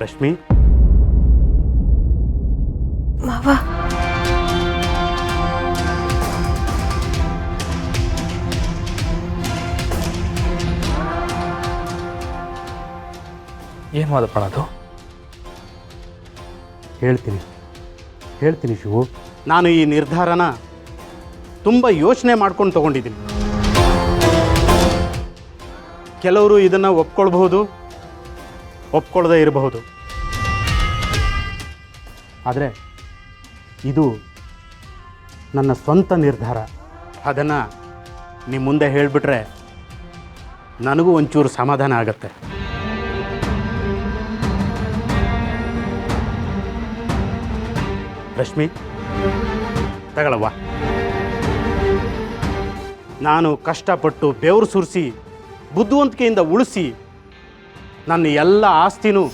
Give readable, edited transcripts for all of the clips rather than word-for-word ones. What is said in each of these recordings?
ರಶ್ಮಿ, ಮಾವ, ಏನು ಮಾದಪ್ಪಣ ಅದು? ಹೇಳ್ತೀನಿ ಶಿವು. ನಾನು ಈ ನಿರ್ಧಾರನ ತುಂಬ ಯೋಚನೆ ಮಾಡ್ಕೊಂಡು ತಗೊಂಡಿದ್ದೀನಿ. ಕೆಲವರು ಇದನ್ನು ಒಪ್ಕೊಳ್ಬಹುದು, ಒಪ್ಕೊಳ್ಳದೇ ಇರಬಹುದು. ಆದರೆ ಇದು ನನ್ನ ಸ್ವಂತ ನಿರ್ಧಾರ. ಅದನ್ನು ನಿಮ್ಮ ಮುಂದೆ ಹೇಳಿಬಿಟ್ರೆ ನನಗೂ ಒಂಚೂರು ಸಮಾಧಾನ ಆಗತ್ತೆ. ರಶ್ಮಿ, ತಗೊಳವ್ವ. ನಾನು ಕಷ್ಟಪಟ್ಟು ಬೆವರು ಸುರಿಸಿ ಬುದ್ಧಿವಂತಿಕೆಯಿಂದ ಉಳಿಸಿ ನನ್ನ ಎಲ್ಲ ಆಸ್ತಿನೂ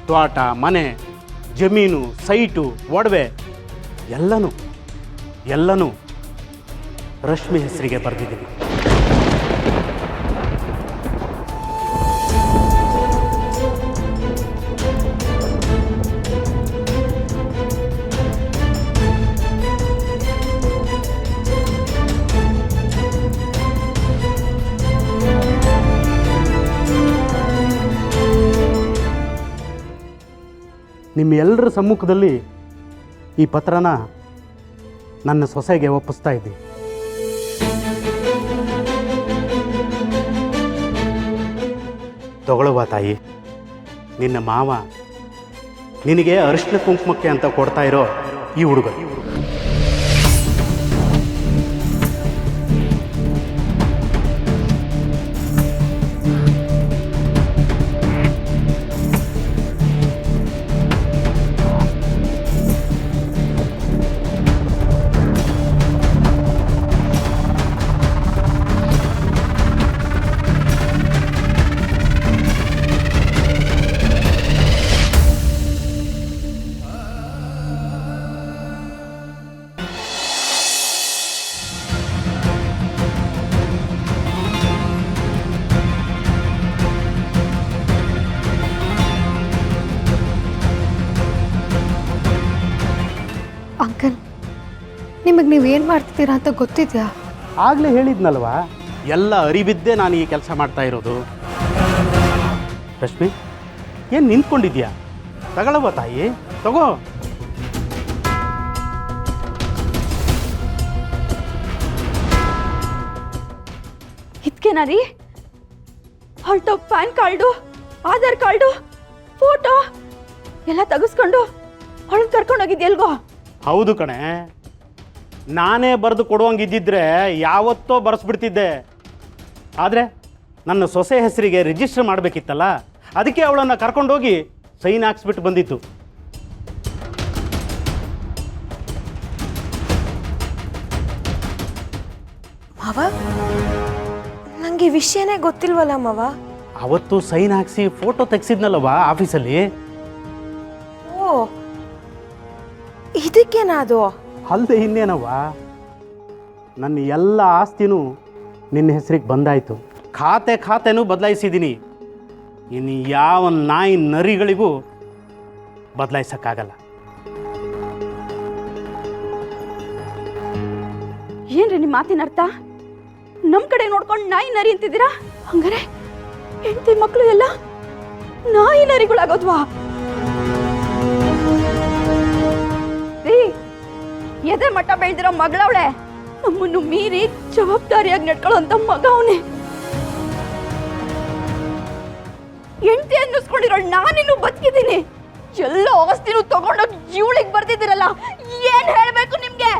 ತೋಟ, ಮನೆ, ಜಮೀನು, ಸೈಟು, ಒಡವೆ ಎಲ್ಲನೂ ರಶ್ಮಿ ಹೆಸರಿಗೆ ಬರೆದಿದ್ದೀನಿ. ನಿಮ್ಮೆಲ್ಲರ ಸಮ್ಮುಖದಲ್ಲಿ ಈ ಪತ್ರನ ನನ್ನ ಸೊಸೆಗೆ ಒಪ್ಪಿಸ್ತಾ ಇದ್ದೀನಿ. ತಗೊಳ್ಳುವ ತಾಯಿ, ನಿನ್ನ ಮಾವ ನಿನಗೆ ಅರಿಶಿನ ಕುಂಕುಮಕ್ಕೆ ಅಂತ ಕೊಡ್ತಾ ಇರೋ ಈ ಹುಡುಗ. ಅಂಕಲ್, ನಿಮಗೆ ನೀವೇನು ಮಾಡ್ತಿದ್ದೀರಾ ಅಂತ ಗೊತ್ತಿದೆಯಾ? ಆಗಲೇ ಹೇಳಿದ್ನಲ್ವಾ, ಎಲ್ಲ ಅರಿವಿದ್ದೇ ನಾನು ಈ ಕೆಲಸ ಮಾಡ್ತಾ ಇರೋದು. ರಶ್ಮಿ, ಏನು ನಿಂತ್ಕೊಂಡಿದ್ಯಾ? ತಗೊಳವ ತಾಯಿ, ತಗೋ. ಇದಕ್ಕೇನಾ ರೀ? ಹೊರಟೋ pan card, Aadhaar card, photo ಎಲ್ಲ ತೆಗೆಸ್ಕೊಂಡು ಹೊರಗೆ ಕರ್ಕೊಂಡೋಗಿದ್ದೆ ಎಲ್ಗೋ? ಹೌದು ಕಣೆ, ನಾನೇ ಬರೆದು ಕೊಡುವಂಗಿದ್ದಿದ್ರೆ ಯಾವತ್ತೋ ಬರೆಸ್ಬಿಡ್ತಿದ್ದೆ. ಆದರೆ ನನ್ನ ಸೊಸೆ ಹೆಸರಿಗೆ ರಿಜಿಸ್ಟರ್ ಮಾಡಬೇಕಿತ್ತಲ್ಲ, ಅದಕ್ಕೆ ಅವಳನ್ನು ಕರ್ಕೊಂಡೋಗಿ ಸೈನ್ ಹಾಕ್ಸ್ಬಿಟ್ಟು ಬಂದಿತ್ತು. ಮಾವ, ನನಗೆ ಈ ವಿಷಯನೇ ಗೊತ್ತಿಲ್ವಲ್ಲ ಮಾವ. ಅವತ್ತು ಸೈನ್ ಹಾಕ್ಸಿ ಫೋಟೋ ತೆಗ್ಸಿದ್ನಲ್ಲವ ಆಫೀಸಲ್ಲಿ. ಓ, ಇದಕ್ಕೇನಾ ಅದು? ಅಲ್ಲದೆ ಇನ್ನೇನವ್ವ, ನನ್ನ ಎಲ್ಲ ಆಸ್ತಿನೂ ನಿನ್ನ ಹೆಸರಿಗೆ ಬಂದಾಯಿತು. ಖಾತೆನೂ ಬದಲಾಯಿಸಿದ್ದೀನಿ. ಇನ್ನು ಯಾವ ನಾಯಿ ನರಿಗಳಿಗೂ ಬದಲಾಯಿಸೋಕ್ಕಾಗಲ್ಲ. ಏನ್ರಿ ನಿಮ್ಮ ಮಾತಿನ ಅರ್ಥ? ನಮ್ಮ ಕಡೆ ನೋಡ್ಕೊಂಡು ನಾಯಿ ನರಿ ಅಂತಿದ್ದೀರಾ? ಹಂಗಾರೆ ಹೆಂಡತಿ ಮಕ್ಕಳು ಎಲ್ಲ ನಾಯಿ ನರಿಗಳಾಗೋದ್ವಾ? ರೀ, ಎದೆ ಮಟ್ಟ ಬೆಳೆದಿರೋ ಮಗಳವಳೆ, ನಮ್ಮನ್ನು ಮೀರಿ ಜವಾಬ್ದಾರಿಯಾಗಿ ನಡ್ಕೊಳ್ಳೋ ಅಂತ ಮಗ ಅವನೇ. ಹೆಂಡತಿ ಅನ್ನಿಸ್ಕೊಂಡಿರೋ ನಾನಿನ್ನು ಬದುಕಿದ್ದೀನಿ. ಎಲ್ಲ ಆಸ್ತಿನೂ ತಗೊಂಡೋಗಿ ಜೀವಳಿಗೆ ಬರ್ತಿದ್ದೀರಲ್ಲ, ಏನ್ ಹೇಳ್ಬೇಕು ನಿಮ್ಗೆ?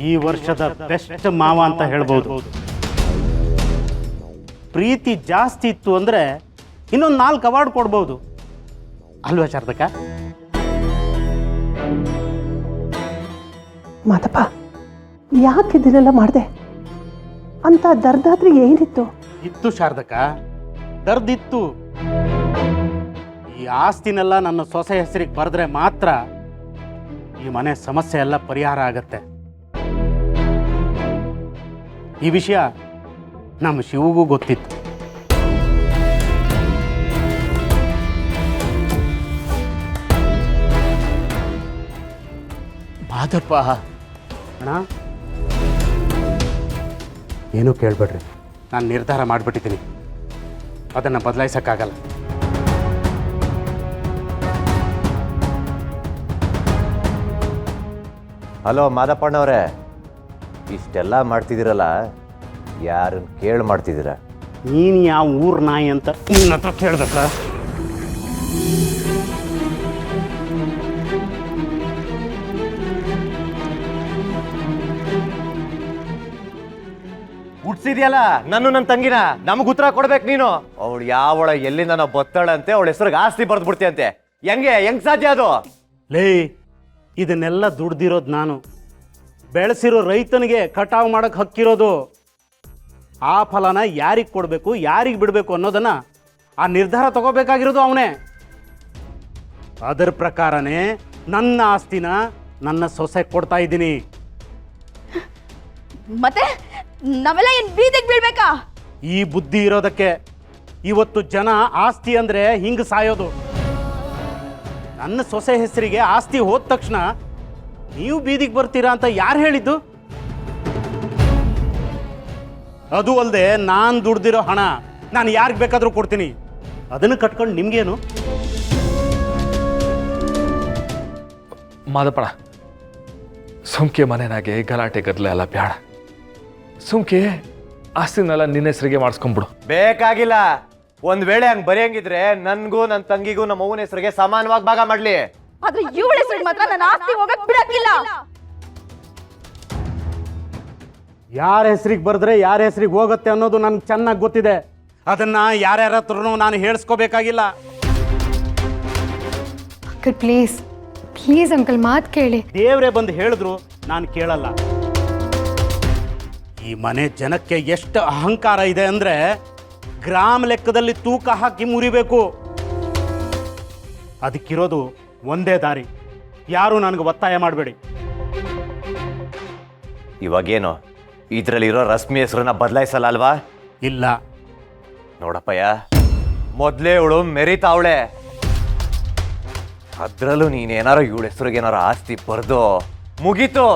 ಈ ವರ್ಷದ ಬೆಸ್ಟ್ ಮಾವ ಅಂತ ಹೇಳ್ಬೋದು. ಪ್ರೀತಿ ಜಾಸ್ತಿ ಇತ್ತು ಅಂದರೆ ಇನ್ನೊಂದು 4 ಅವಾರ್ಡ್ ಕೊಡ್ಬೋದು ಅಲ್ವಾ ಶಾರದಕ್ಕ? ಮಾದಪ್ಪ, ಯಾಕೆ ಇದನ್ನೆಲ್ಲ ಮಾಡಿದೆ? ಅಂತ ದರ್ದಾದ್ರೆ ಏನಿತ್ತು? ಇತ್ತು ಶಾರದಕ್ಕ, ದರ್ದಿತ್ತು. ಈ ಆಸ್ತಿನೆಲ್ಲ ನನ್ನ ಸೊಸೆ ಹೆಸರಿಗೆ ಬರೆದ್ರೆ ಮಾತ್ರ ಈ ಮನೆ ಸಮಸ್ಯೆ ಎಲ್ಲ ಪರಿಹಾರ ಆಗತ್ತೆ. ಈ ವಿಷಯ ನಮ್ಮ ಶಿವಗೂ ಗೊತ್ತಿತ್ತು. ಮಾದಪ್ಪ ಅಣ್ಣ, ಏನೂ ಕೇಳಬೇಡ್ರಿ. ನಾನು ನಿರ್ಧಾರ ಮಾಡಿಬಿಟ್ಟಿದ್ದೀನಿ, ಅದನ್ನು ಬದಲಾಯಿಸೋಕ್ಕಾಗಲ್ಲ. ಹಲೋ ಮಾದಪ್ಪಣ್ಣವ್ರೆ, ಇಷ್ಟೆಲ್ಲ ಮಾಡ್ತಿದ್ದೀರಲ್ಲ, ಯಾರನ್ನು ಕೇಳಿ ಮಾಡ್ತಿದ್ದೀರ? ನೀನು ಯಾವ ಊರ್ ನಾಯಿ ಅಂತ ನಿನ್ನ ಹತ್ರ ಕೇಳ್ಬೇಕ? ಹುಡ್ಸಿದ್ಯಲ್ಲ ನನ್ನ ತಂಗಿನ, ನಮ್ಗೆ ಉತ್ತರ ಕೊಡ್ಬೇಕು ನೀನು. ಅವಳು ಯಾವಳ ಎಲ್ಲಿಂದ ನಾವು ಬತ್ತಾಳಂತೆ, ಅವಳ ಹೆಸರಿಗೆ ಆಸ್ತಿ ಬರ್ದು ಬಿಡ್ತೀಯಂತೆ. ಹೆಂಗ್ ಸಾಧ್ಯ ಅದು? ಲೇ, ಇದನ್ನೆಲ್ಲ ದುಡ್ದಿರೋದು ನಾನು. ಬೆಳೆಸಿರೋ ರೈತನಿಗೆ ಕಟಾವು ಮಾಡಕ್ಕೆ ಹಕ್ಕಿರೋದು. ಆ ಫಲನ ಯಾರಿಗೆ ಕೊಡಬೇಕು, ಯಾರಿಗೆ ಬಿಡಬೇಕು ಅನ್ನೋದನ್ನ ಆ ನಿರ್ಧಾರ ತಗೋಬೇಕಾಗಿರೋದು ಅವನೇ. ಅದರ ಪ್ರಕಾರನೇ ನನ್ನ ಆಸ್ತಿನ ನನ್ನ ಸೊಸೆ ಕೊಡ್ತಾ ಇದ್ದೀನಿ. ಮತ್ತೆ ನಾವೆಲ್ಲ ಏನ್ ಬೀದಿಗೆ ಬೀಳ್ಬೇಕಾ? ಈ ಬುದ್ಧಿ ಇರೋದಕ್ಕೆ ಇವತ್ತು ಜನ ಆಸ್ತಿ ಅಂದ್ರೆ ಹಿಂಗೆ ಸಾಯೋದು. ನನ್ನ ಸೊಸೆ ಹೆಸರಿಗೆ ಆಸ್ತಿ ಹೋದ ತಕ್ಷಣ ನೀವು ಬೀದಿಗೆ ಬರ್ತೀರಾ ಅಂತ ಯಾರು ಹೇಳಿದ್ದು? ಅದು ಅಲ್ಲದೆ ನಾನು ದುಡ್ದಿರೋ ಹಣ ನಾನು ಯಾರಿಗೆ ಬೇಕಾದರೂ ಕೊಡ್ತೀನಿ. ಅದನ್ನು ಕಟ್ಕೊಂಡು ನಿಮ್ಗೇನು? ಮಾದಪ್ಪಣ, ಸುಮ್ಕೆ ಮನೆನಾಗೆ ಗಲಾಟೆ ಗದ್ದಲ ಎಲ್ಲ ಬೇಡ. ಸುಮ್ಕೆ ಆಸ್ತಿನೆಲ್ಲ ನಿನ್ನ ಹೆಸರಿಗೆ ಮಾಡಿಸ್ಕೊಂಬಿಡು. ಬೇಕಾಗಿಲ್ಲ. ಒಂದ್ ವೇಳೆ ಹಂಗ್ ಬರೆಯಂಗಿದ್ರೆ ನನ್ಗೂ ನನ್ನ ತಂಗಿಗೂ ನಮ್ಮ ಅವ್ವನ ಹೆಸರಿಗೆ ಸಮಾನವಾಗಿ ಭಾಗ ಮಾಡ್ಲಿ. ಆದ್ರೆ ಇವಳ ಹೆಸರಿಗೆ ಮಾತ್ರ ನನ್ನ ಆಸ್ತಿ ಹೋಗಕ್ ಬಿಡಕ್ಕಿಲ್ಲ. ಯಾರ ಹೆಸರಿಗೆ ಬರೆದ್ರೆ ಯಾರ ಹೆಸರಿಗೆ ಹೋಗುತ್ತೆ ಅನ್ನೋದು ನನಗೆ ಚೆನ್ನಾಗಿ ಗೊತ್ತಿದೆ. ಅದನ್ನ ಯಾರ್ಯಾರ ಹತ್ರನೂ ನಾನು ಹೇಳಿಸ್ಕೋಬೇಕಾಗಿಲ್ಲ. ಅಂಕಲ್ ಪ್ಲೀಸ್ ಪ್ಲೀಸ್ ಅಂಕಲ್, ಮಾತು ಕೇಳಿ. ದೇವ್ರೆ ಬಂದು ಹೇಳಿದ್ರು ನಾನು ಕೇಳಲ್ಲ. ಈ ಮನೆ ಜನಕ್ಕೆ ಎಷ್ಟು ಅಹಂಕಾರ ಇದೆ ಅಂದ್ರೆ ಗ್ರಾಮ ಲೆಕ್ಕದಲ್ಲಿ ತೂಕ ಹಾಕಿ ಮುರಿಬೇಕು. ಅದಕ್ಕಿರೋದು ಒಂದೇ ದಾರಿ. ಯಾರು ನನಗೆ ಒತ್ತಾಯ ಮಾಡಬೇಡಿ. ಇವಾಗೇನು ಇದ್ರಲ್ಲಿರೋ ರಶ್ಮಿ ಹೆಸರನ್ನ ಬದಲಾಯಿಸಲ್ಲ ಅಲ್ವಾ? ಇಲ್ಲ. ನೋಡಪ್ಪಯ್ಯ, ಮೊದ್ಲೇ ಇವಳು ಮೆರಿತಾವಳೆ. ಅದ್ರಲ್ಲೂ ನೀನೇನಾರೋ ಇವಳ ಹೆಸರಿಗೆ ಏನಾರೋ ಆಸ್ತಿ ಬರ್ದು ಮುಗೀತು.